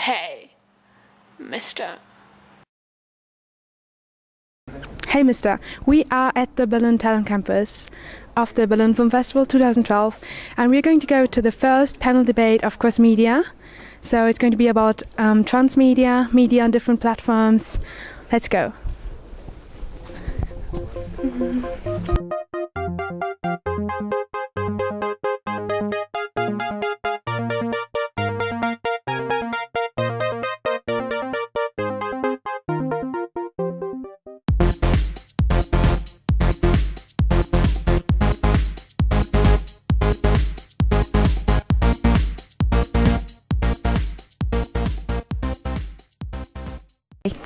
Hey, mister. Hey mister, we are at the Berlin Talent Campus of the Berlin Filmfestival 2012 and we're going to go to the first panel debate of Crossmedia. So it's going to be about transmedia, media on different platforms. Let's go.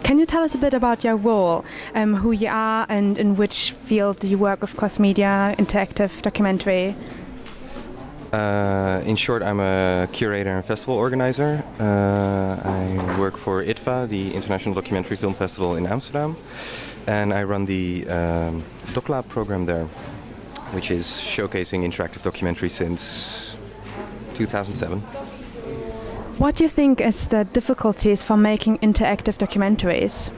Can you tell us a bit about your role, who you are and in which field do you work with cross-media, interactive documentary? In short, I'm a curator and festival organizer. I work for ITVA, the International Documentary Film Festival in Amsterdam, and I run the DocLab program there, which is showcasing interactive documentary since 2007. What do you think is the difficulties for making interactive documentaries?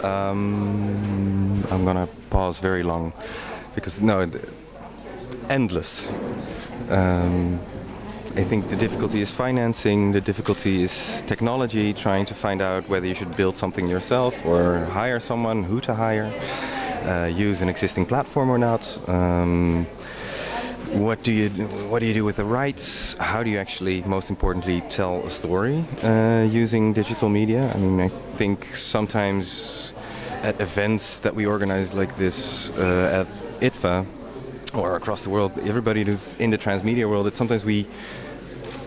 I'm gonna pause very long because endless. I think the difficulty is financing, the difficulty is technology, trying to find out whether you should build something yourself or hire someone, who to hire, use an existing platform or not. What do you do with the rights? How do you actually, most importantly, tell a story using digital media? I mean, I think sometimes at events that we organize like this at ITVA or across the world, everybody who's in the transmedia world, that sometimes we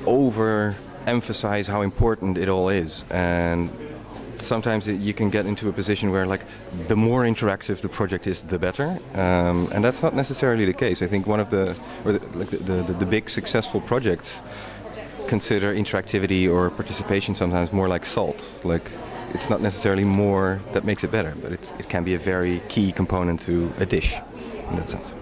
overemphasize how important it all is, and sometimes you can get into a position where, like, the more interactive the project is, the better, and that's not necessarily the case. I think one of the big successful projects consider interactivity or participation sometimes more like salt. Like, it's not necessarily more that makes it better, but it can be a very key component to a dish in that sense.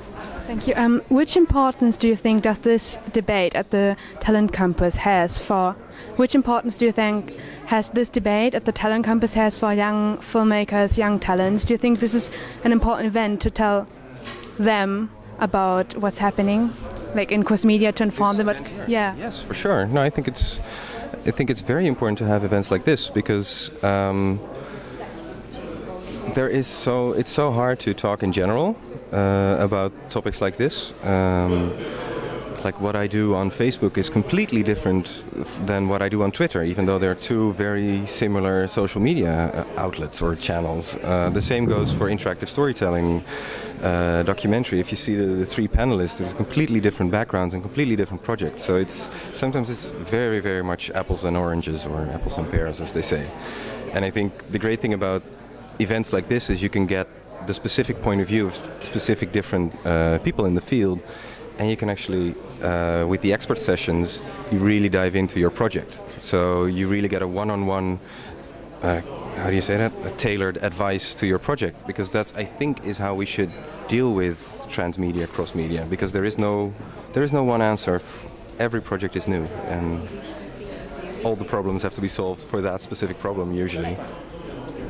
Thank you. Which importance do you think does this debate at the Talent Campus has for? Which importance do you think has this debate at the Talent Campus has for young filmmakers, young talents? Do you think this is an important event to tell them about what's happening, like in cross-media, to inform them? Yeah. Yes, for sure. No, I think it's very important to have events like this because it's so hard to talk in general about topics like this. Like what I do on Facebook is completely different than what I do on Twitter, even though they're two very similar social media outlets or channels. The same goes for interactive storytelling, documentary. If you see the three panelists, there's completely different backgrounds and completely different projects. So sometimes it's very, very much apples and oranges, or apples and pears, as they say. And I think the great thing about events like this is you can get the specific point of view of specific different people in the field, and you can actually, with the expert sessions, you really dive into your project. So you really get a one-on-one, how do you say that? A tailored advice to your project, because that, I think, is how we should deal with transmedia, cross-media, because there is no one answer. Every project is new, and all the problems have to be solved for that specific problem usually.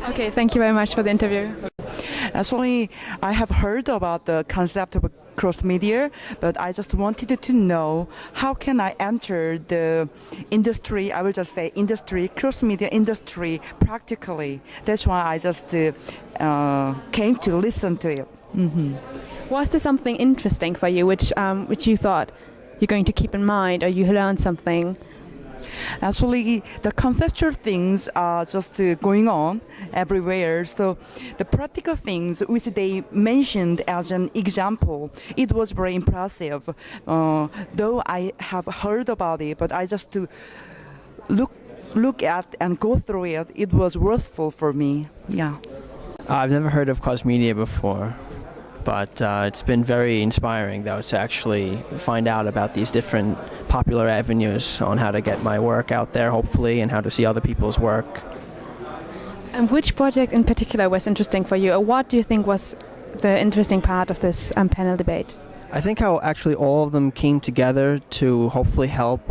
Okay, thank you very much for the interview. Actually, I have heard about the concept of cross-media, but I just wanted to know how can I enter the industry, I will just say industry, cross-media industry practically. That's why I just came to listen to it. Mm-hmm. Was there something interesting for you which you thought you're going to keep in mind, or you learned something? Actually, the conceptual things are just going on everywhere. So the practical things which they mentioned as an example, it was very impressive. Though I have heard about it, but I just to look at and go through it, it was worthwhile for me. Yeah. I've never heard of Crossmedia before, but it's been very inspiring, though, to actually find out about these different popular avenues on how to get my work out there, hopefully, and how to see other people's work. And which project in particular was interesting for you, or what do you think was the interesting part of this panel debate? I think how actually all of them came together to hopefully help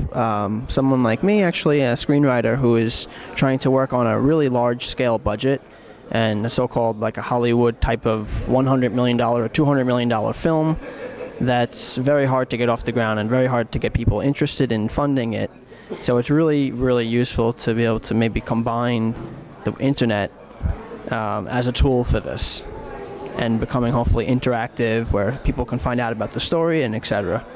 someone like me, actually a screenwriter who is trying to work on a really large scale budget and a so-called like a Hollywood type of $100 million or $200 million film that's very hard to get off the ground and very hard to get people interested in funding it. So it's really, really useful to be able to maybe combine the internet as a tool for this and becoming hopefully interactive where people can find out about the story and etc.